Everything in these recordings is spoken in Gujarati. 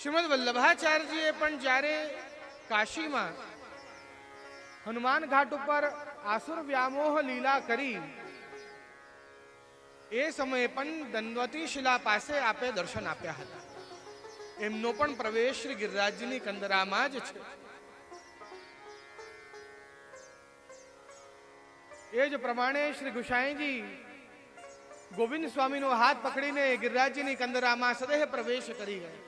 શ્રીમદ વલ્લભાચાર્યજીએ પણ જ્યારે કાશીમાં હનુમાન ઘાટ ઉપર આસુર વ્યામોહ લીલા કરી એ સમયે પણ દંડવતી શિલા પાસે આપે દર્શન આપ્યા હતા. એમનો પણ પ્રવેશ શ્રી ગિરિરાજજીની કંદરામાં જ છે. એ જ પ્રમાણે શ્રી ગુસાઈજી ગોવિંદ સ્વામીનો હાથ પકડીને ગિરિરાજજીની કંદરામાં સદેહ પ્રવેશ કરી ગયા.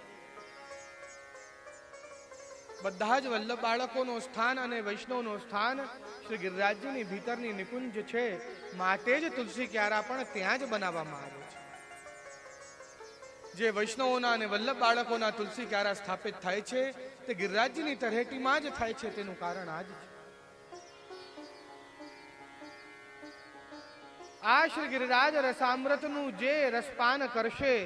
બધા જ વલ્લભ બાળકોનો સ્થાન અને વૈષ્ણવનો સ્થાન શ્રી ગિરિરાજજીની ભીતરની નિકુંજ છે. માટે જ તુલસી ક્યારા પણ ત્યાં જ બનાવવામાં આવે છે. જે વૈષ્ણવોના અને વલ્લભ બાળકોના તુલસી ક્યારા સ્થાપિત થાય છે તે ગિરિરાજજીની તળેટીમાં જ થાય છે. તેનું કારણ આ જ છે. આ શ્રી ગિરિરાજ રસામૃતનું જે રસપાન કરશે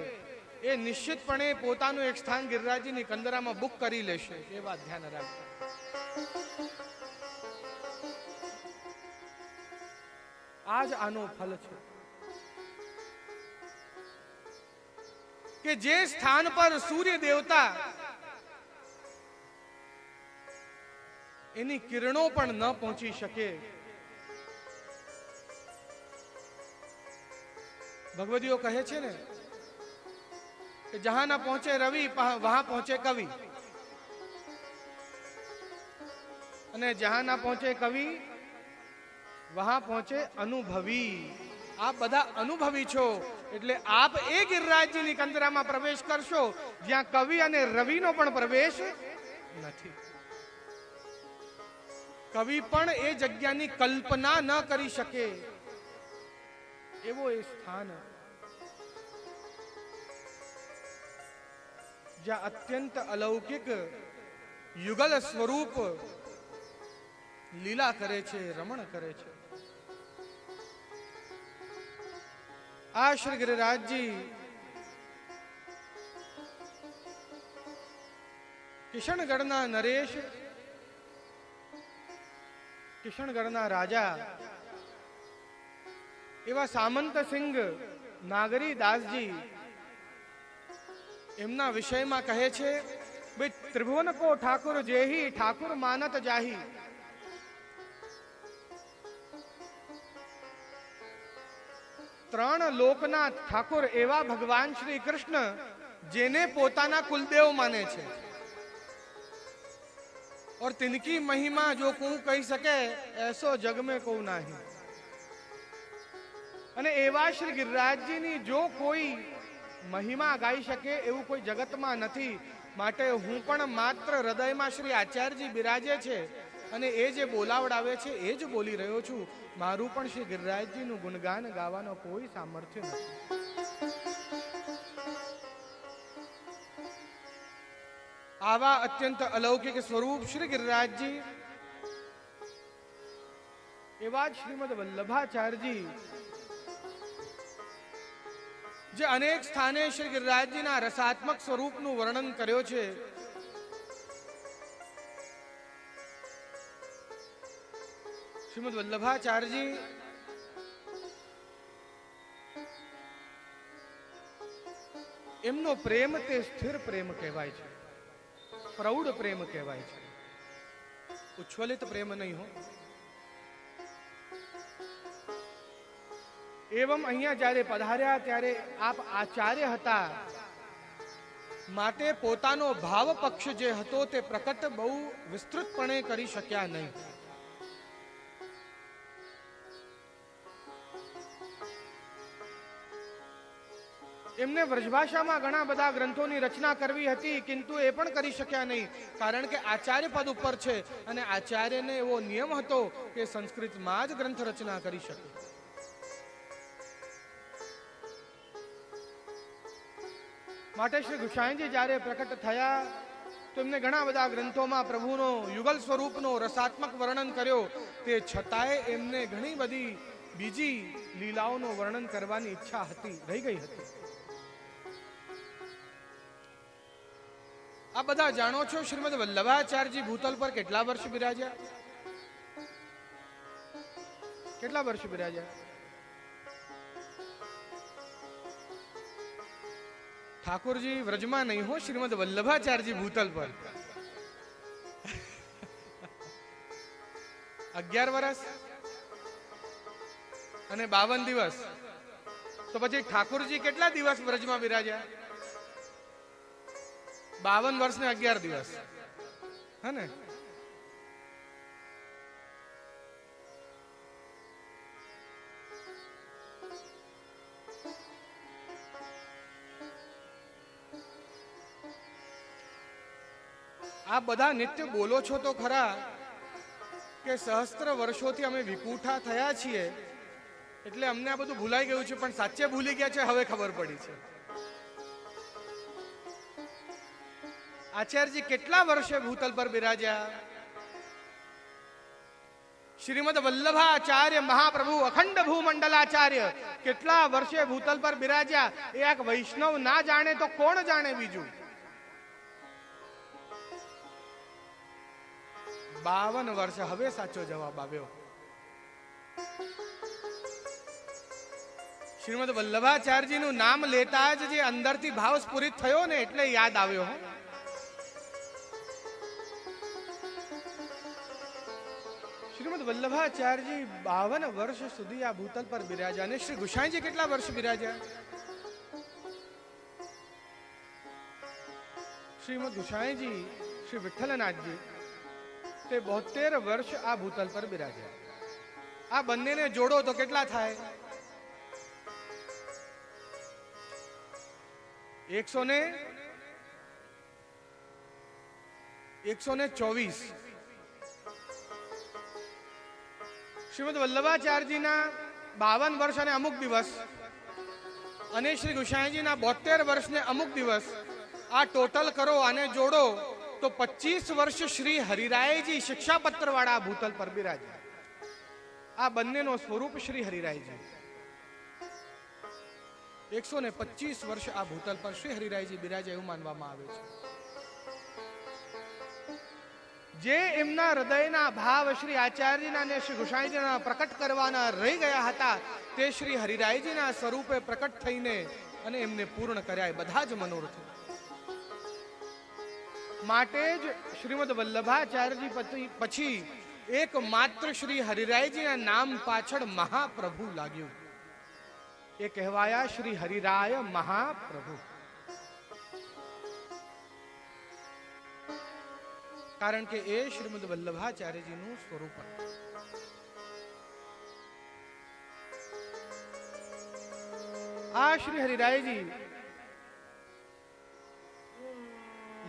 એ નિશ્ચિતપણે પોતાનું એક સ્થાન ગિરિરાજજીની કંદરામાં બુક કરી લેશે. એ વાત ધ્યાન રાખજો. આ જ આનો ફલ છે કે જે સ્થાન પર સૂર્ય દેવતા એની કિરણો પણ ન પહોંચી શકે, ભગવદીઓ કહે છે ને कि जहां ना पहुंचे रवि वहां पहुंचे कवि, અને જહાં ના પહોંચે કવિ વહાં પહોંચે અનુભવી. આપ બધા અનુભવી છો એટલે આપ એ ગિરિરાજજીની કંદરામાં પ્રવેશ કરશો જ્યાં કવિ અને રવિનો પણ પ્રવેશ નથી. કવિ પણ એ જગ્યાની કલ્પના ન કરી શકે એવો એ સ્થાન જ્યાં અત્યંત અલૌકિક યુગલ સ્વરૂપ લીલા કરે છે, રમણ કરે છે. આ શ્રી ગિરિરાજજી કિશનગઢના નરેશ, કિશનગઢના રાજા એવા સામંતસિંહ નાગરી દાસજી એમના વિષયમાં કહે છે, ભાઈ ત્રિભુવન કો ઠાकुर જેહી ઠાकुर માનત જાહી. ત્રણ લોકના ઠાकुर એવા ભગવાન શ્રી કૃષ્ણ જેને પોતાના કુલદેવ માને છે. और तिनकी महिमा जो को कही सके ऐसो जग में को नहीं. અને એવા શ્રી ગિરિરાજજીની જો કોઈ મહિમા ગાઈ શકે એવું કોઈ જગતમાં નથી. માટે હું પણ માત્ર હૃદયમાં શ્રી આચાર્યજી બિરાજે છે અને એ જે બોલાવડાવે છે એ જ બોલી રહ્યો છું. મારું પણ શ્રી ગિરિરાજજીનું ગુણગાન ગાવાનો કોઈ સામર્થ્ય નથી. આવા અત્યંત અલૌકિક સ્વરૂપ શ્રી ગિરિરાજજી, એવા જ શ્રીમદ વલ્લભાચાર્યજી જે અનેક સ્થાને શ્રી ગિરિરાજજીના રસાત્મક સ્વરૂપનું વર્ણન કર્યો છે. શ્રીમદ વલ્લભાચાર્યજી એમનો પ્રેમ તે સ્થિર પ્રેમ કહેવાય છે, પ્રૌઢ પ્રેમ કહેવાય છે, ઉચ્છ્વલિત પ્રેમ નહીં હો. એવમ અહીંયા જ્યારે પધાર્યા ત્યારે આપ આચાર્ય હતા માટે પોતાનો ભાવ પક્ષ જે હતો તે પ્રકટ બહુ વિસ્તૃતપણે કરી શક્યા નહીં. એમને વ્રજભાષામાં ઘણા બધા ગ્રંથોની રચના કરવી હતી, કિંતુ એ પણ કરી શક્યા નહીં. કારણ કે આચાર્ય પદ ઉપર છે અને આચાર્યને એવો નિયમ હતો કે સંસ્કૃતમાં જ ગ્રંથ રચના કરી શકે. માટે શ્રી ગુસાઈજી જ્યારે પ્રકટ થયા તો એમને ઘણા બધા ગ્રંથોમાં પ્રભુનો યુગલ સ્વરૂપનો રસાત્મક વર્ણન કર્યો. તે છતાંય એમને ઘણી બધી બીજી લીલાઓનું વર્ણન કરવાની ઈચ્છા હતી, રહી ગઈ હતી. આ બધા જાણો છો શ્રીમદ વલ્લભાચાર્યજી ભૂતલ પર કેટલા વર્ષ બિરાજ્યા? કેટલા વર્ષ બિરાજ્યા? ઠાકોરજી વ્રજમાં નહીં હો, શ્રીમદ વલ્લભાચાર્યજી ભૂતલ પર 11 વર્ષ અને 52 દિવસ. તો પછી ઠાકોરજી કેટલા દિવસ વ્રજમાં બિરાજ્યા? 52 વર્ષ ને 11 દિવસ, હે ને? આ બધા નિત્ય બોલો છો તો ખરા કે સહસ્ત્ર વર્ષોથી અમે વિકુઠા થયા છીએ એટલે અમને આ બધું ભૂલાઈ ગયું છે, પણ સાચે ભૂલી ગયા છે હવે ખબર પડી છે. આચાર્યજી કેટલા વર્ષે ભૂતલ પર બિરાજ્યા? શ્રીમદ વલ્લભાચાર્ય મહાપ્રભુ અખંડ ભૂમંડલાચાર્ય કેટલા વર્ષે ભૂતલ પર બિરાજ્યા એ એક વૈષ્ણવ ના જાણે તો કોણ જાણે બીજું? 52 વર્ષ. હવે સાચો જવાબ આવ્યો. શ્રીમદ વલ્લભાચાર્યજી નું નામ લેતા જ જે અંદરથી ભાવ સ્ફુરિત થયો ને એટલે યાદ આવ્યો. શ્રીમદ વલ્લભાચાર્યજી 52 વર્ષ સુધી આ ભૂતલ પર બિરાજ્યા. અને શ્રી ગુસાઈજી કેટલા વર્ષ બિરાજ્યા? શ્રીમદ ગુસાઈજી શ્રી વિઠ્ઠલનાથજી તે 72 વર્ષ આ ભૂતલ પર બિરાજ્યા. આ બંનેને જોડો તો કેટલા થાય? 124. શ્રીમદ વલ્લભાચાર્યજીના 52 વર્ષ અને અમુક દિવસ અને શ્રી ગુસાઈજીના 72 વર્ષ ને અમુક દિવસ, આ ટોટલ કરો અને જોડો તો 25 વર્ષ શ્રી હરિરાયજી શિક્ષાપત્ર વાળા ભૂતલ પર બિરાજ્યા. આ બંનેનો સ્વરૂપ શ્રી હરિરાયજી. 125 વર્ષ આ ભૂતલ પર શ્રી હરિરાયજી બિરાજ્યા એવું માનવામાં આવે છે. જે એમના હૃદયના ભાવ શ્રી આચાર્યજીના અને શ્રી ગુસાઈજીના પ્રકટ કરવાના રહી ગયા હતા તે શ્રી હરિરાયજીના સ્વરૂપે પ્રકટ થઈને અને એમને પૂર્ણ કર્યા બધા જ મનોરથ. માટે જ શ્રીમદ વલ્લભાચાર્યજી પછી એક માત્ર શ્રી હરિરાયજીના નામ પાછળ મહાપ્રભુ લાગ્યું. એ કહેવાયા શ્રી હરિરાય મહાપ્રભુ. કારણ કે એ શ્રીમદ વલ્લભાચાર્યજીનું સ્વરૂપ હતું. આ શ્રી હરિરાયજી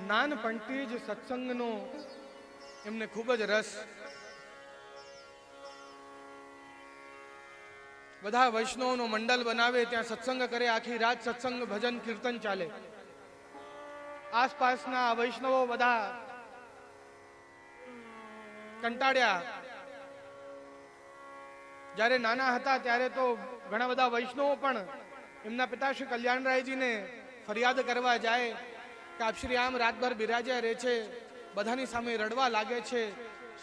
નાનપણથી જ સત્સંગનો એમને ખૂબ જ રસ. બધા વૈષ્ણવનો મંડળ બનાવે, ત્યાં સત્સંગ કરે, આખી રાત સત્સંગ ભજન કીર્તન ચાલે. આસપાસના વૈષ્ણવો બધા કંટાળ્યા. જ્યારે નાના હતા ત્યારે તો ઘણા બધા વૈષ્ણવો પણ એમના પિતા શ્રી કલ્યાણરાયજીને ફરિયાદ કરવા જાય કે આપ શ્રી આમ રાતભર બિરાજ્યા રહે છે, બધાની સામે રડવા લાગે છે,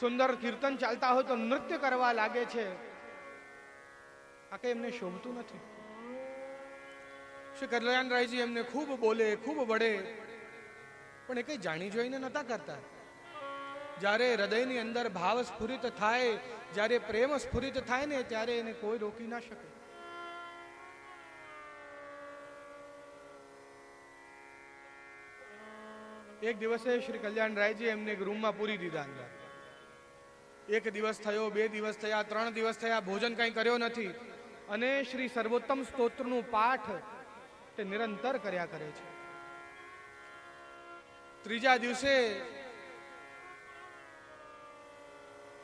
સુંદર કીર્તન ચાલતા હોય તો નૃત્ય કરવા લાગે છે, આ કઈ એમને શોભતું નથી. શ્રી કલ્યાણરાયજી એમને ખૂબ બોલે, ખૂબ વડે, પણ એ કઈ જાણી જોઈને નતા કરતા. જ્યારે હૃદયની અંદર ભાવ સ્ફુરિત થાય, જ્યારે પ્રેમ સ્ફુરિત થાય ને ત્યારે એને કોઈ રોકી ના શકે. એક દિવસે શ્રી કલ્યાણરાયજી એમને એક રૂમમાં પૂરી દીધા અંદર. 1 દિવસ થયો, 2 દિવસ થયા, 3 દિવસ થયા, ભોજન કઈ કર્યો નથી અને શ્રી સર્વોત્તમ સ્તોત્રનું પાઠ તે નિરંતર કર્યા કરે છે. 3જા દિવસે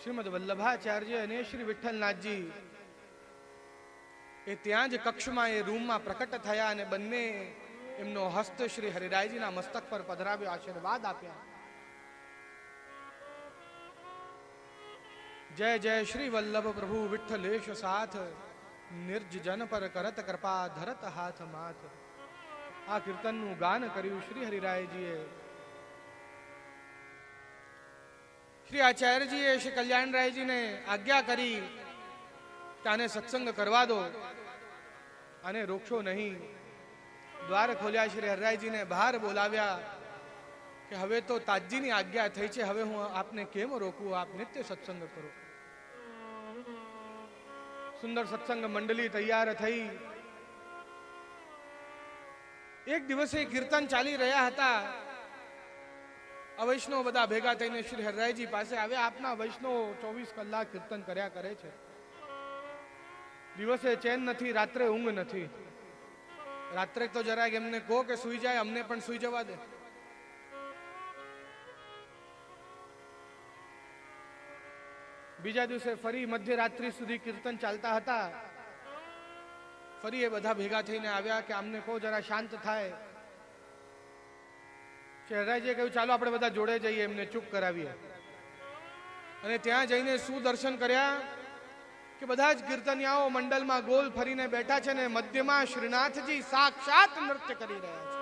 શ્રીમદ વલ્લભાચાર્ય અને શ્રી વિઠ્ઠલનાથજી એ ત્યાં જ કક્ષમાં એ રૂમમાં પ્રકટ થયા અને બંને એમનો હસ્ત શ્રી હરિરાયજીના મસ્તક પર પધરાવ્યો, આશીર્વાદ આપ્યા. જય જય શ્રી વલ્લભ પ્રભુ વિઠ્ઠલેશ સાથ, નિર્જ જન પર કરત કૃપા ધરત હાથ માથ. આ કીર્તનનું ગાન કર્યું શ્રી હરિરાયજીએ. શ્રી આચાર્યજીએ શ્રી કલ્યાણરાયજીને આજ્ઞા કરી કે આને સત્સંગ કરવા દો, આને રોકશો નહીં. દ્વાર ખોલ્યા, શ્રી હરિરાયજીને બહાર બોલાવ્યા કે હવે તો તાજજીની આજ્ઞા થઈ છે, હવે હું આપને કેમ રોકું, આપ નિત્ય સત્સંગ કરો. સુંદર સત્સંગ મંડળી તૈયાર થઈ. એક દિવસે કીર્તન ચાલી રહ્યા હતા. અવૈષ્ણવ બધા ભેગા થઈને શ્રી હરિરાયજી પાસે આવ્યા. આપના વૈષ્ણવ 24 કલાક કીર્તન કર્યા કરે છે, દિવસે ચેન નથી, રાત્રે ઊંઘ નથી. રાત્રે તો જરાક એમને કહો કે સુઈ જાય, અમને પણ સુઈ જવા દે. બીજા દિવસે ફરી મધ્યરાત્રિ સુધી કીર્તન ચાલતા હતા. ફરી એ બધા ભેગા થઈને આવ્યા કે અમને કહો જરા શાંત થાય. હરિરાયજીએ કહ્યું ચાલો આપણે બધા જોડે જઈએ, એમને ચૂપ કરાવીએ. અને ત્યાં જઈને શું દર્શન કર્યા કે બધા જ કીર્તનિયાઓ મંડળમાં ગોલ ફરીને બેઠા છે ને મધ્યમાં શ્રીનાથજી સાક્ષાત નૃત્ય કરી રહ્યા છે.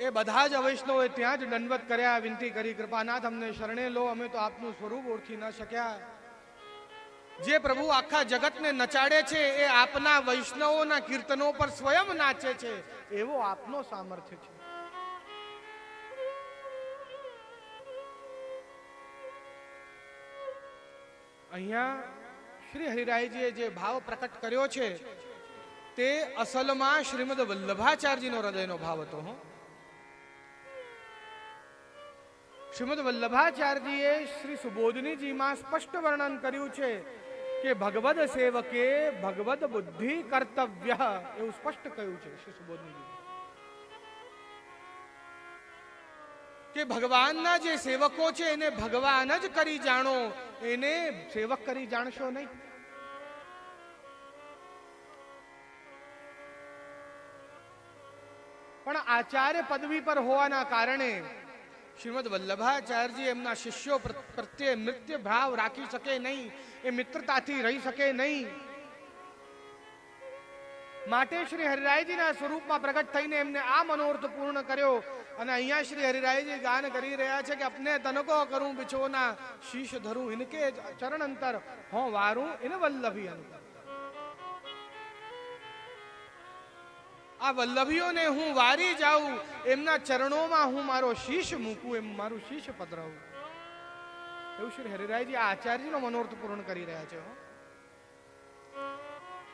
એ બધા જ અવૈષ્ણવોએ ત્યાં જ દંડવત કર્યા, વિનંતી કરી, કૃપાનાથ અમને શરણે લો, અમે તો આપનું સ્વરૂપ ઓળખી ન શક્યા. જે પ્રભુ આખા જગતને નચાડે છે એ આપના વૈષ્ણવોના કીર્તનો પર સ્વયં નાચે છે, એવો આપનો સામર્થ્ય છે. અહીંયા શ્રી હરિરાયજીએ જે ભાવ પ્રકટ કર્યો છે તે અસલમાં શ્રીમદ વલ્લભાચાર્યજીનો હૃદયનો ભાવ હતો. શ્રીમદ વલ્લભાચાર્યજીએ શ્રી સુબોધનીજીમાં સ્પષ્ટ વર્ણન કર્યું છે કે ભગવદ સેવકે ભગવદ બુદ્ધિ કર્તવ્ય, એવું સ્પષ્ટ કહ્યું છે શ્રી સુબોધનીજી કે ભગવાનના જે સેવકો છે એને ભગવાન જ કરી જાણો, એને સેવક કરી જાણશો નહીં. પણ આચાર્ય પદવી પર હોવાના કારણે શ્રીમદ વલ્લભાચાર્યજી એમના શિષ્યો પ્રત્યે મિત્ર ભાવ રાખી શકે નહીં, એ મિત્રતાથી રહી શકે નહીં. માટે શ્રી હરિરાયજીના સ્વરૂપમાં પ્રગટ થઈને એમને આ મનોર્થ પૂર્ણ કર્યો. અને અહીંયા શ્રી હરિરાયજી ગાન કરી રહ્યા છે કે અપને તनको કરું બિછોના, શીશ ધરું ઇનકે ચરણ અંતર, હો વારું ઇન વલ્લભી અંતર. આ વલ્લભીઓને હું વારી જાઉં, એમના ચરણોમાં હું મારો શીશ મૂકું, એમ મારું શીશ પધરાવું. એવું શ્રી હરિરાયજી આ આચાર્યનો મનોર્થ પૂર્ણ કરી રહ્યા છે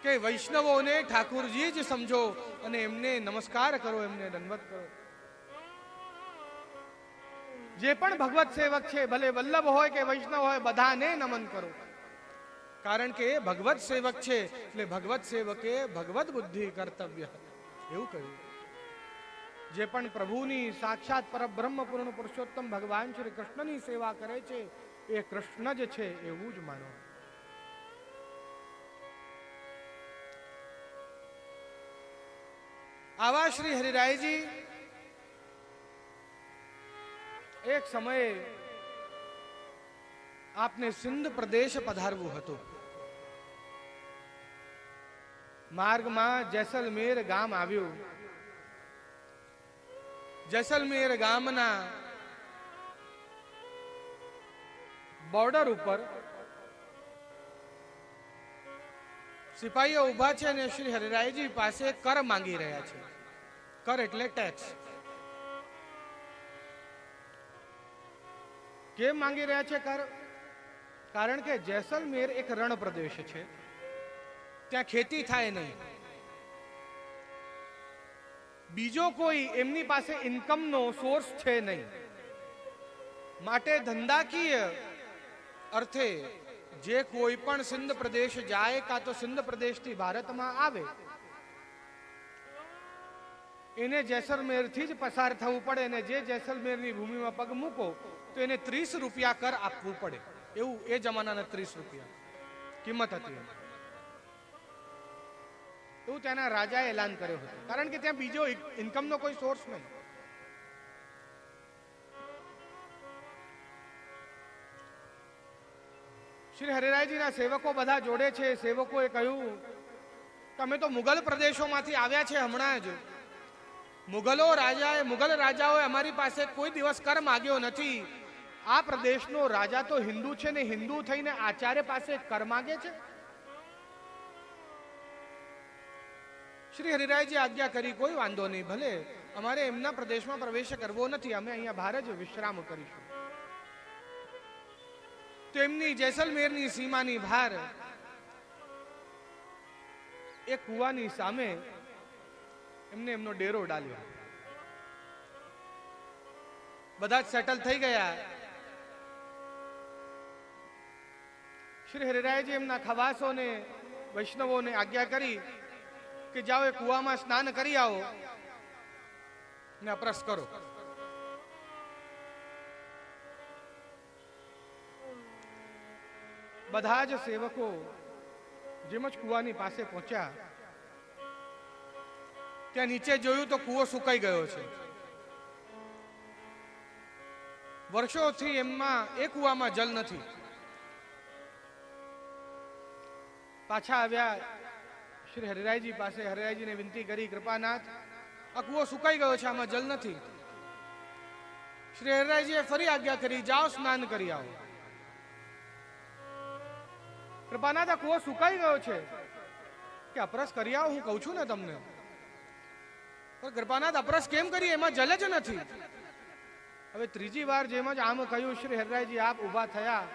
કે વૈષ્ણવોને ઠાકુરજી જ સમજો અને એમને નમસ્કાર કરો, એમને દંડવત કરો. જે પણ ભગવત સેવક છે, ભલે વલ્લભ હોય કે વૈષ્ણવ હોય, બધાને નમન કરો. કારણ કે ભગવત સેવક છે એટલે ભગવત સેવકે ભગવત બુદ્ધિ કર્તવ્ય, એવું કહ્યું. જે પણ પ્રભુની સાક્ષાત પરબ્રહ્મ પૂર્ણ પુરુષોત્તમ ભગવાન શ્રી કૃષ્ણની સેવા કરે છે એ કૃષ્ણ જ છે એવું જ માનો. આવા શ્રી હરિરાયજી એક સમયે આપને સિંધ પ્રદેશ પધારવું હતું. માર્ગમાં જેસલમેર ગામ આવ્યું. જેસલમેર ગામના બોર્ડર ઉપર સિપાહીઓ ઉભા છે અને શ્રી હરિરાયજી પાસે કર માંગી રહ્યા છે. કર એટલે ટેક્સ. કેમ માંગી રહ્યા છે કર? કારણ કે જેસલમેર એક રણ પ્રદેશ છે, ત્યાં ખેતી થાય નહીં. બીજો કોઈ એમની પાસે ઇન્કમનો સોર્સ છે નહીં. માટે ધંધાકીય અર્થે જે કોઈ પણ સિંધ પ્રદેશ જાય કાં તો સિંધ પ્રદેશથી ભારતમાં આવે એને જેસલમેરથી જ પસાર થવું પડે. અને જે જેસલમેરની ભૂમિમાં પગ મૂકો તો એને 30 રૂપિયા કર આપવું પડે. એવું એ જમાનાના 30 રૂપિયા કિંમત હતી. એવું ત્યાંના રાજાએ એલાન કર્યો હતો, કારણ કે ત્યાં બીજો ઇન્કમનો કોઈ સોર્સ નહીં. શ્રી હરિરાયજીના સેવકો બધા જોડે છે. સેવકોએ કહ્યું કે અમે તો મુગલ પ્રદેશોમાંથી આવ્યા છે હમણાં જ. મુગલ રાજાઓએ અમારી પાસે કોઈ દિવસ કર માગ્યો નથી. આ પ્રદેશનો રાજા તો હિન્દુ છે ને હિન્દુ થઈને આચાર્ય પાસે કર માગે છે. શ્રી હરિરાયજી આજ્ઞા કરી, કોઈ વાંધો નહીં, ભલે અમારે એમના પ્રદેશમાં પ્રવેશ કરવો નથી, અમે અહીંયા બહાર જ વિશ્રામ કરીશું. તો એમની જેસલમેરની સીમાની બહાર એક કુવાની સામે એમને એમનો ડેરો ડાલ્યો. બધા જ સેટલ થઈ ગયા. શ્રી હરિરાયજી એમના ખવાસોને વૈષ્ણવોને આજ્ઞા કરી કે જાઓ એ કુવામાં સ્નાન કરી આવો ને અપરસ કરો. બધા જ સેવકો જેમ જ કુવાની પાસે પહોંચ્યા, ત્યાં નીચે જોયું તો કુવો સુકાઈ ગયો છે. વર્ષોથી એમાં એ કુવામાં જલ નથી. પાછા આવ્યા શ્રી હરિરાયજી પાસે. હરિરાયજીને વિનંતી કરી, કૃપાનાથ, આ કુવો સુકાઈ ગયો છે, આમાં જલ નથી. શ્રી હરિરાયજીએ ફરી આજ્ઞા કરી, જાઓ સ્નાન કરી આવો. કૃપાનાથ, આ કુવો સુકાઈ ગયો છે કે અપરસ કરી આવો, હું કહું છું ને તમને. પણ કૃપાનાથ, અપરસ કેમ કરીએ, એમાં જલ જ નથી. હવે ત્રીજી વાર જેમ જ આમ કહ્યું, શ્રી હરિરાયજી આપ ઉભા થયા,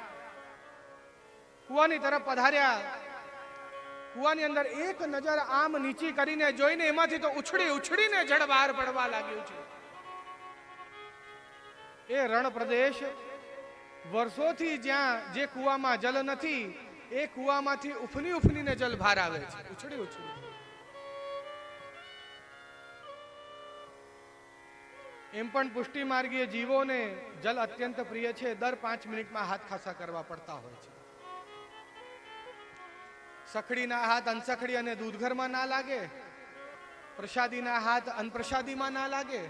કુવાની તરફ પધાર્યા. કુવાની અંદર એક નજર આમ નીચી કરીને જોઈને એમાંથી તો ઉછળી ઉછળીને જળ બહાર પડવા લાગ્યું છે. એ રણ પ્રદેશ વર્ષોથી જ્યાં જે કુવામાં જલ નથી, એ કુવામાંથી ઉફની ઉફનીને જલ બહાર આવે છે, ઉછળી ઉછળી. એમ પણ પુષ્ટિ માર્ગીય જીવોને જલ અત્યંત પ્રિય છે. દર 5 મિનિટમાં હાથ ખાસા કરવા પડતા હોય છે. સખડીના હાથ અનસખડી અને દૂધઘરમાં ના લાગે, પ્રસાદીના હાથ અનપ્રસાદીમાં ના લાગે.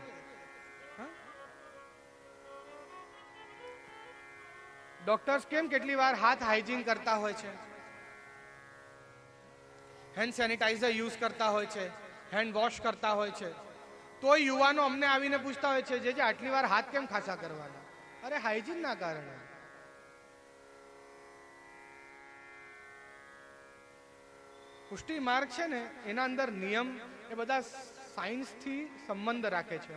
ડોક્ટર્સ કેમ કેટલી વાર હાથ હાઇજીન કરતા હોય છે, હેન્ડ સેનિટાઈઝર યુઝ કરતા હોય છે, હેન્ડ વોશ કરતા હોય છે. તો યુવાનો અમને આવીને પૂછતા હોય છે, જે આટલી વાર હાથ કેમ ખાસા કરવાના? અરે હાઇજીન ના કારણે. પુષ્ટિ માર્ગ છે ને, એના અંદર નિયમ એ બધા સાયન્સથી સંબંધ રાખે છે.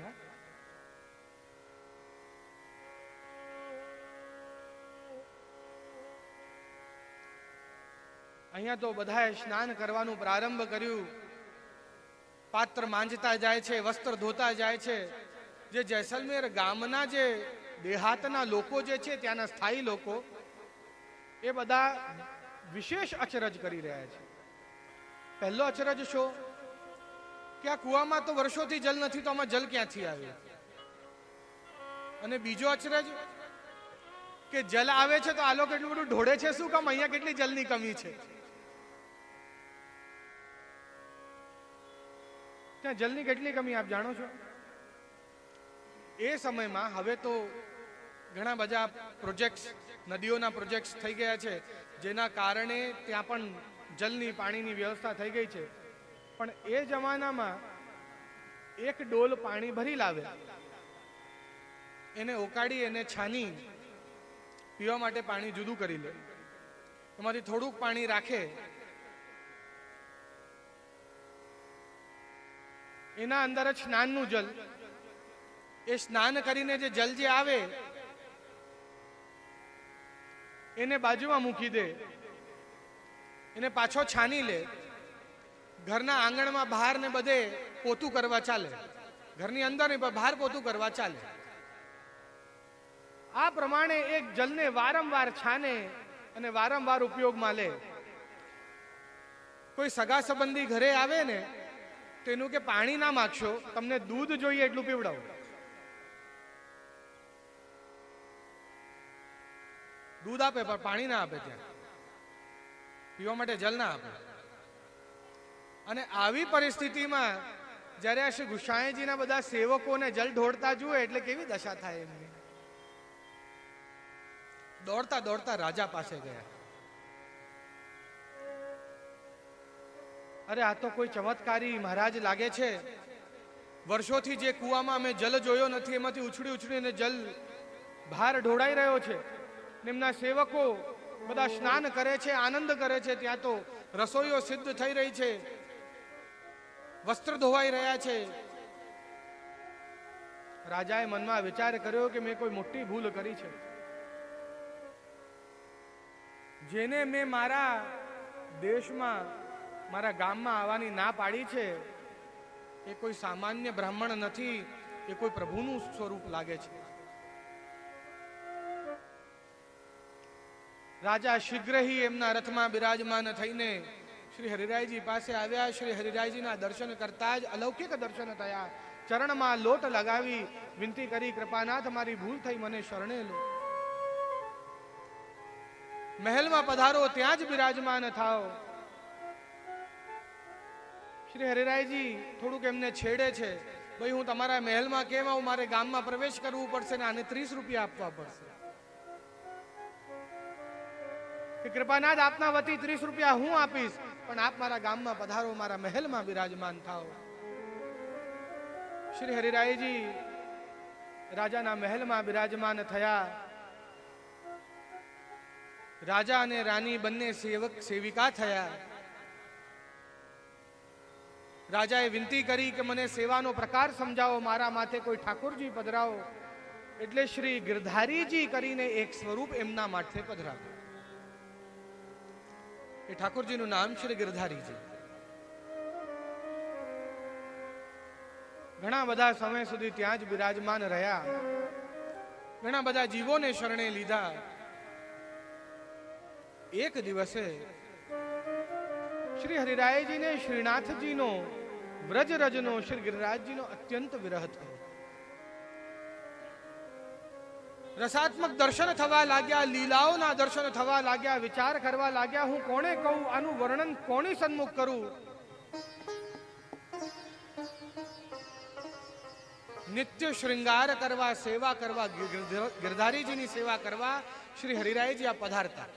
અહીંયા તો બધાએ સ્નાન કરવાનું પ્રારંભ કર્યું. પાત્ર માંજતા જાય છે, વસ્ત્ર ધોતા જાય છે. જે જેસલમેર ગામના જે દેહાતના લોકો જે છે, ત્યાંના સ્થાયી લોકો, એ બધા વિશેષ અચરજ કરી રહ્યા છે. પહેલો અચરજ શું કે આ કુવામાં તો વર્ષોથી જલ નથી, તો આમાં જલ ક્યાંથી આવ્યું? અને બીજો અચરજ કે જલ આવે છે તો આ લોકો એટલું બધું ઢોળે છે શું કામ? અહીંયા કેટલી જલની કમી છે? ત્યાં જલની કેટલી કમી આપ જાણો છો? એ સમયમાં હવે તો ઘણા બધા પ્રોજેક્ટ્સ, નદીઓના પ્રોજેક્ટ્સ થઈ ગયા છે, જેના કારણે ત્યાં પણ જલની પાણીની વ્યવસ્થા થઈ ગઈ છે. પણ એ જમાનામાં એક ડોલ પાણી ભરી લાવે, એને ઓકાડી, એને છાની પીવા માટે પાણી જુદું કરી લે, એમાંથી થોડુંક પાણી રાખે, એના અંદર જ સ્નાનનું જલ, એ સ્નાન કરીને જે જલ જે આવે એને બાજુમાં મૂકી દે, એને પાછો છાની લે, ઘરના આંગણમાં બહાર ને બધે પોતું કરવા ચાલે, ઘરની અંદર બહાર પોતું કરવા ચાલે. આ પ્રમાણે એક જલને વારંવાર છાને અને વારંવાર ઉપયોગમાં લે. કોઈ સગા સંબંધી ઘરે આવે ને તો એનું કે પાણી ના માગશો, તમને દૂધ જોઈએ એટલું પીવડાવો. દૂધ આપે પણ પાણી ના આપે, ત્યાં પીવા માટે જલ ના આપે. અને આવી પરિસ્થિતિમાં જ્યારે આ શ્રી ગુસાઈજીના બધા સેવકોને જલ ઢોળતા જુએ એટલે કેવી દશા થાય એમની. દોડતા દોડતા રાજા પાસે ગયા. અરે આ તો કોઈ ચમત્કારી મહારાજ લાગે છે. વર્ષોથી જે કુવામાં અમે જલ જોયો નથી, એમાંથી ઉછળી ઉછળીને જલ બહાર ઢોળાઈ રહ્યો છે. એમના સેવકો બધા સ્નાન કરે છે, આનંદ કરે છે. ત્યાં તો રસોઈઓ સિદ્ધ થઈ રહી છે. વસ્ત્ર ધોવાઈ રહ્યા છે. રાજાએ મનમાં વિચાર કર્યો કે મેં કોઈ મોટી ભૂલ કરી છે. જેને મેં મારા દેશમાં મારા ગામમાં આવવાની ના પાડી છે એ કોઈ સામાન્ય બ્રાહ્મણ નથી, એ કોઈ પ્રભુનું સ્વરૂપ લાગે છે. રાજા શીઘ્ર એમના રથમાં બિરાજમાન થઈને શ્રી હરિરાયજી પાસે આવ્યા. શ્રી હરિરાયજીના દર્શન કરતા જ અલૌકિક દર્શન થયા. ચરણમાં લોટ લગાવી વિનંતી કરી, કૃપાનાથ મારી ભૂલ થઈ, મને શરણે લો. મહેલમાં પધારો, ત્યાં જ બિરાજમાન થાઓ. શ્રી હરિરાયજી થોડુંક એમને છેડે છે, ભાઈ હું તમારા મહેલમાં કેમ આવું, મારે ગામમાં પ્રવેશ કરવું પડશે ને આને 30 રૂપિયા આપવા પડશે. કે કૃપાનાથ આપના વતી 30 રૂપિયા હું આપીશ, પણ આપ મારા ગામમાં પધારો, મારા મહેલમાં બિરાજમાન થાઓ. શ્રી હરિરાયજી રાજાના મહેલમાં બિરાજમાન થયા. રાજા અને રાની બંને સેવિકા થયા. રાજાએ વિનંતી કરી કે મને સેવાનો પ્રકાર સમજાવો, મારા માથે કોઈ ઠાકોરજી પધરાવો. એટલે શ્રી ગિરધારીજી કરીને એક સ્વરૂપ એમના માથે પધરાવ્યું. એ ઠાકોરજીનું નામ શ્રી ગિરધારીજી. ઘણા બધા સમય સુધી ત્યાં જ બિરાજમાન રહ્યા. ઘણા બધા જીવોને શરણે લીધા. એક દિવસે શ્રી હરિરાયજીને શ્રીનાથજીનો વ્રજરજનો શ્રી ગિરિરાજજીનો અત્યંત વિરહ થયો. રસાત્મક દર્શન થવા લાગ્યા, લીલાઓના દર્શન થવા લાગ્યા. વિચાર કરવા લાગ્યા, હું કોને કહું, આનું વર્ણન કોની સન્મુખ કરું. નિત્ય શૃંગાર કરવા, સેવા કરવા, ગિરધારીજીની સેવા કરવા શ્રી હરિરાયજી આ પધારતા.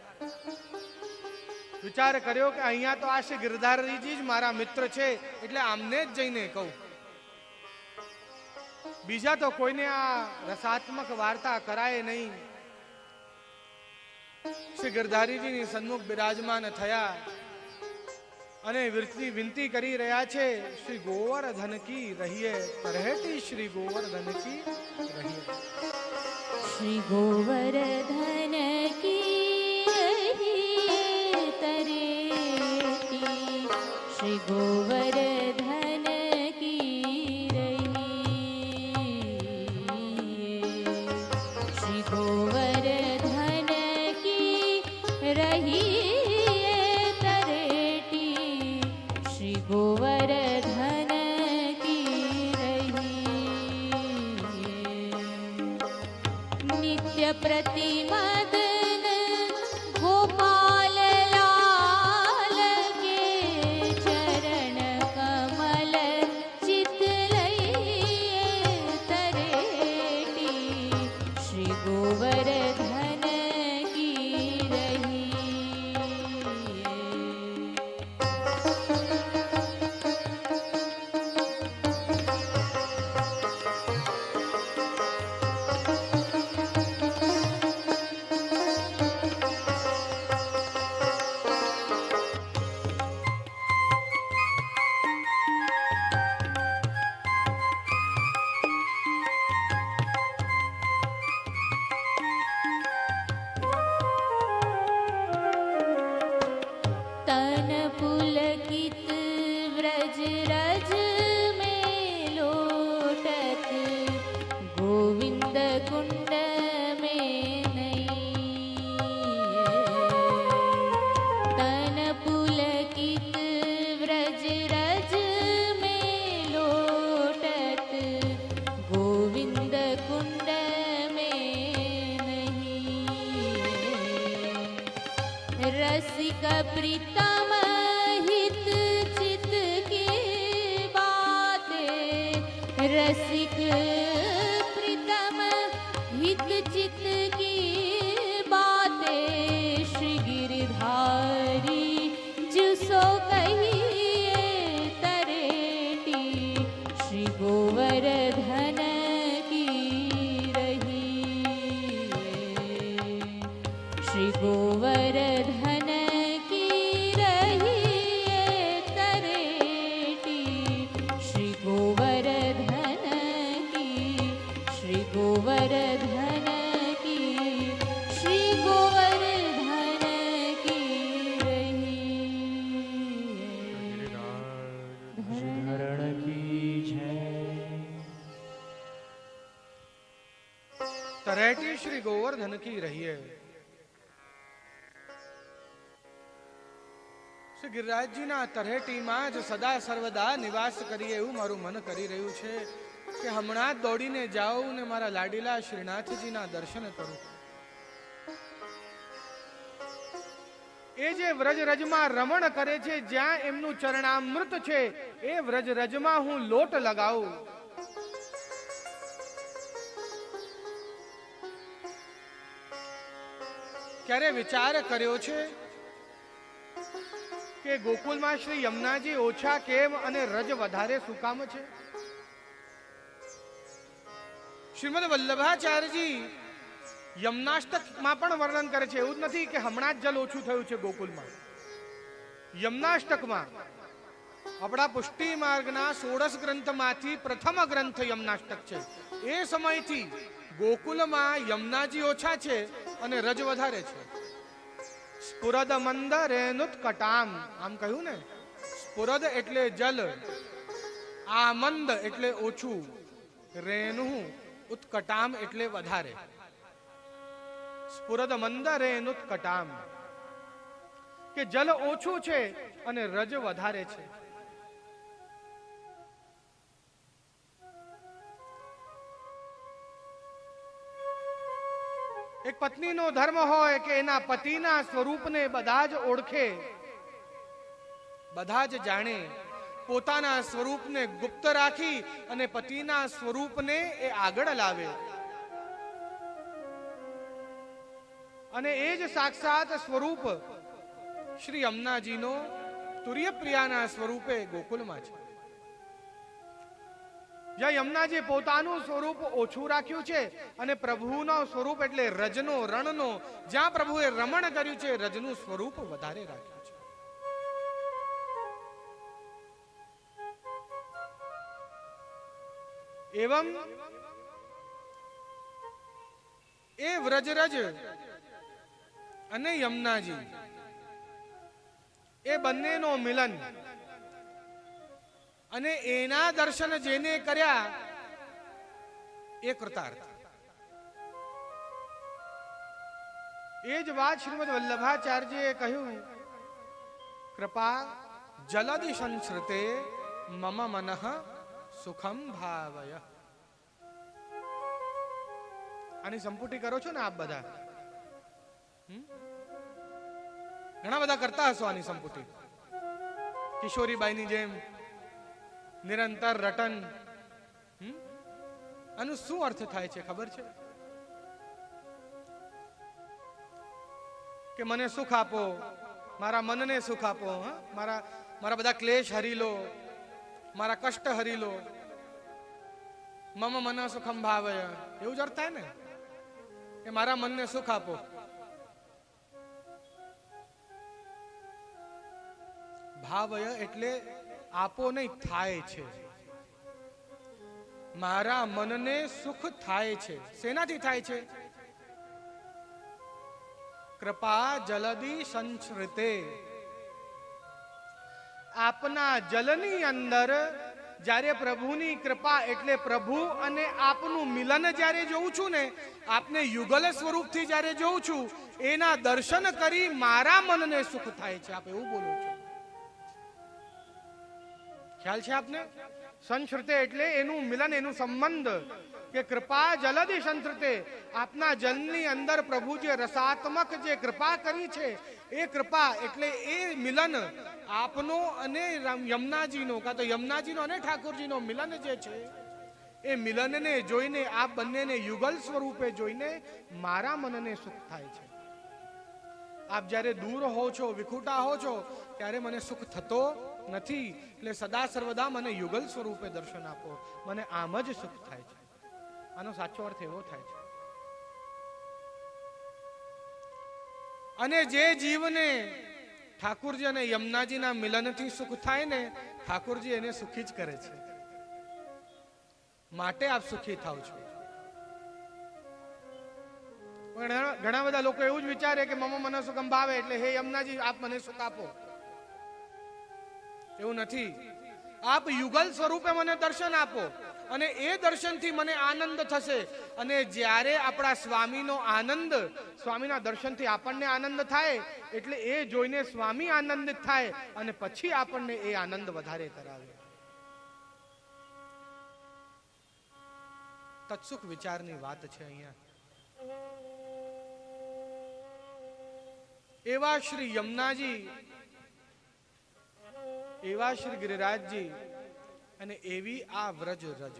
વિચાર કર્યો કે અહીંયા તો આ શ્રી ગિરધારીજી જ મારા મિત્ર છે, એટલે આમને જ જઈને કહું. બીજા તો કોઈને આ રસાત્મક વાર્તા કરાય નહીં. શ્રી ગિરધારીજીની સન્મુખ બિરાજમાન થયા અને વિનંતી કરી રહ્યા છે, શ્રી ગોવર્ધન કી રહીએ તरहेટી, શ્રી ગોવર્ધન કી રહીએ. શ્રી ગોવર્ધન કી રહીએ તरहेટી, શ્રી ગોવર્ધન કી રહીએ, શ્રી ગોવર્ધન કી રહીએ ગોવર્ધન કી રહીએ. નિત્ય પ્રતિમદન ગોપાલ લાલ કે ચરણ કમલ ચિત લઈએ તરેટી, શ્રી ગોવર્ધન કી રહીએ. तन पुलकित व्रज रज में लोटत, गोविंद कुंड में नहीं. तन पुलकित व्रज रज में लोटत, गोविंद कुंड में नहीं. रसिक प्रीतम हित चित की बातें, रसिक प्रीतम हित चित की बातें, श्री गिरधारी जिसो कहिए तरेटी, श्री गोवर्धन की रहीए, श्री गोवर्धन की रहीए तरेटी, તरहेટી શ્રી ગોવર્ધન કી રહીએ. શ્રી ગિરિરાજજીના તरहेટીમાં જ સદા સર્વદા નિવાસ કરીએ એવું મારું મન કરી રહ્યું છે કે હમણાં જ દોડીને જાઉં ને મારા લાડીલા શ્રીનાથજીના દર્શન કરું. એ જે વ્રજરજમાં રમણ કરે છે, જ્યાં એમનું ચરણામૃત છે, એ વ્રજરજમાં હું લોટ લગાવું. ક્યારે વિચાર કર્યો છે કે ગોકુલમાં શ્રી યમુનાજી ઓછા કેમ અને રજ વધારે શું કામ છે? શ્રીમદ વલ્લભાચાર્યજી યમનાષ્ટકમાં પણ વર્ણન કરે છે. એવું જ નથી કે હમણાં જ જલ ઓછું થયું છે ગોકુલમાં. યમનાષ્ટકમાં આપણા પુષ્ટિ માર્ગના 16 ગ્રંથમાંથી પ્રથમ ગ્રંથ યમનાષ્ટક છે. એ સમયથી ગોકુલમાં યમુનાજી ઓછા છે અને રજ વધારે છે. સ્ફુરદ મંદ રેનુત્કટામ, આમ કહ્યું ને, સ્ફુરદ એટલે જલ, આમંદ એટલે ઓછું, રેનુ ઉત્કટામ એટલે વધારે. સ્ફુરદ મંદ રેનુત્કટામ, કે જલ ઓછું છે અને રજ વધારે છે. એક પત્નીનો ધર્મ હોય કે એના પતિના સ્વરૂપને બધા જ ઓળખે, બધા જ જાણે. પોતાના સ્વરૂપને ગુપ્ત રાખી અને પતિના સ્વરૂપને એ આગળ લાવે. અને એ જ સાક્ષાત સ્વરૂપ શ્રી યમુનાજીનો તુર્યપ્રિયાના સ્વરૂપે ગોકુલમાં છે. જ્યાં યમુનાજી પોતાનું સ્વરૂપ ઓછું રાખ્યું છે અને પ્રભુનો સ્વરૂપ એટલે રજનો, રણનો, જ્યાં પ્રભુએ રમણ કર્યું છે, રજનું સ્વરૂપ વધારે રાખ્યું છે. એવમ એ વ્રજરજ અને યમુનાજી, એ બંનેનો મિલન અને એના દર્શન જેને કર્યા એ કૃતાર્થ. એ જ વાત શ્રીમદ વલ્લભાચાર્યજીએ કહ્યું, કૃપા જલધિ સંશ્રુતે મમ મનઃ સુખમ ભાવય. આની સંપુટી કરો છો ને આપ બધા? ઘણા બધા કરતા હશો આની સંપુટી. કિશોરીબાઈની જેમ નિરંતર રટન. આનું શું અર્થ થાય છે ખબર છે? કે મને સુખ આપો, મારા મનને સુખ આપો, મારા બધા ક્લેશ હરી લો, મારા કષ્ટ હરી લો. મમ મન સુખમ ભાવય, એવું જ અર્થ થાય ને, કે મારા મનને સુખ આપો. ભાવય એટલે આપો નહીં, થાય છે. મારા મનને સુખ થાય છે. શેનાથી થાય છે? કૃપા જલધિ સંશ્રિતે. આપના જલની અંદર જ્યારે પ્રભુની કૃપા એટલે પ્રભુ અને આપનું મિલન જ્યારે જોઉં છું ને, આપને યુગલ સ્વરૂપથી જ્યારે જોઉં છું, એના દર્શન કરી મારા મનને સુખ થાય છે. આપ એવું બોલો છો. ખ્યાલ છે આપને? સંશ્રુતે એટલે એનું મિલન, એનું સંબંધ. કે કૃપા જલધિ સંશ્રુતે, આપના જલની અંદર પ્રભુ જે રસાત્મક જે કૃપા કરી છે, એ કૃપા એટલે એ મિલન આપનો અને યમુનાજીનો, કાં તો યમુનાજીનો અને ઠાકોરજીનો મિલન જે છે, એ મિલનને જોઈને, આ બંનેને યુગલ સ્વરૂપે જોઈને મારા મનને સુખ થાય છે. આપ જ્યારે દૂર હો છો, વિખૂટા હો છો, ત્યારે મને સુખ થતો નથી. એટલે સદા સર્વદા મને યુગલ સ્વરૂપે દર્શન આપો, મને આમ જ સુખ થાય છે. આનો સાચો અર્થ એવો થાય છે. અને જે જીવને ઠાકોરજી અને યમુનાજીના મિલનથી સુખ થાય ને, ઠાકોરજી એને સુખી જ કરે છે. માટે આપ સુખી થાવ છો. ઘણા બધા લોકો એવું જ વિચારે કે મમ મને સુખમ ભાવે એટલે હે યમુનાજી આપ મને સુખ આપો. એવું નથી. આપ યુગલ સ્વરૂપે મને દર્શન આપો અને એ દર્શનથી મને આનંદ થશે. અને જ્યારે આપણા સ્વામીનો આનંદ, સ્વામીના દર્શનથી આપણને આનંદ થાય એટલે એ જોઈને સ્વામી આનંદિત થાય અને પછી આપણને એ આનંદ વધારે કરાવે. તત્સુખ વિચારની વાત છે અહીંયા. એવા શ્રી યમુનાજી, એવા શ્રી ગિરિરાજજી અને એવી આ વ્રજ રજ,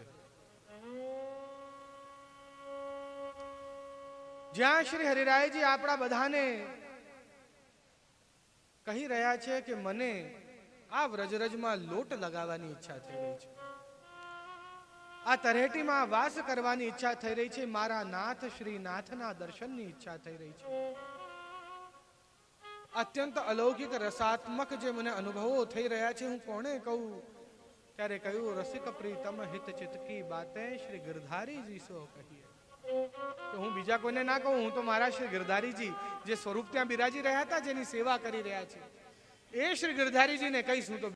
જ્યાં શ્રી હરિરાયજી આપણા બધાને કહી રહ્યા છે કે મને આ વ્રજરજમાં લોટ લગાવવાની ઈચ્છા થઈ રહી છે, આ તરેટીમાં વાસ કરવાની ઈચ્છા થઈ રહી છે, મારા નાથ શ્રી નાથના દર્શનની ઈચ્છા થઈ રહી છે. અત્યંત અલૌકિક રસાત્મક જે મને અનુભવો થઈ રહ્યા છે, હું કોને કહું? ત્યારે કહ્યું, રસિક પ્રીતમ હિત ચિતકી બાતે શ્રી ગિરધારીજી સો કહીએ. તો હું બીજા કોઈને ના કહું, હું તો મારા શ્રી ગિરધારીજી જે સ્વરૂપ ત્યાં બિરાજી રહ્યા હતા, જેની સેવા કરી રહ્યા છે, એ શ્રી ગિરધારીજીને કહીશ. હું તો